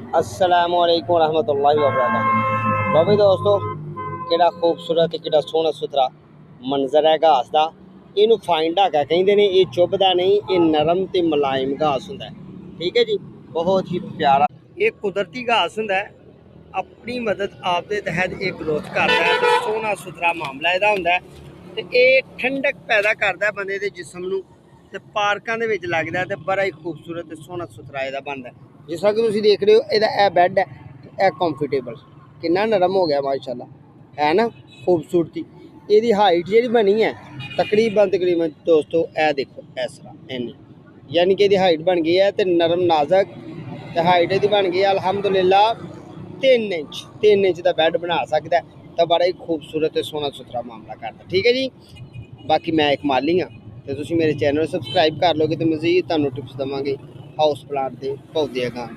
अस्सलामुअलैकुम रहमतुल्लाहि व बरकातुहू। लो भी दोस्तों, किहड़ा खूबसूरत किहड़ा सोहना सुथरा मंजर है घास का। इनू फाइन ढाका कहते हैं। ये चुभदा नहीं, ये नरम तो मुलायम घास होंदा है। ठीक है जी, बहुत ही प्यारा। ये कुदरती घास होंदा है, अपनी मदद आपके तहत एक ग्रोथ करता है। तो सोहना सुथरा मामला ਇਹਦਾ ਹੁੰਦਾ है। तो ये ठंडक पैदा करता है बंदे के जिसम नूं। ते पार्कां दे विच लगदा है ते बड़ा ही खूबसूरत ते सोहना सुथरा ਇਹਦਾ बनदा है। जिस तरह कि तुसीं देख रहे हो, यह बैड है, यह कंफर्टेबल कितना नरम हो गया माशाल्लाह है ना। खूबसूरती यदी हाइट जी बनी है तकरीबन दोस्तों, यह देखो इस तरह इन्नी, यानी कि यदी हाइट बन गई है तो नरम नाजक। तो हाइट यदी बन गई है अल्हम्दुलिल्लाह 3 इंच का बैड बना सकता है। तो बड़ा ही खूबसूरत ते सोहना सुथरा मामला करता। ठीक है जी, बाकी मैं एक माली हाँ, तो तुसीं मेरे चैनल सबसक्राइब कर लोगे तो मज़ीद तुहानूं टिप्स देवांगे हाउस प्लांट के पौधे उगाउण।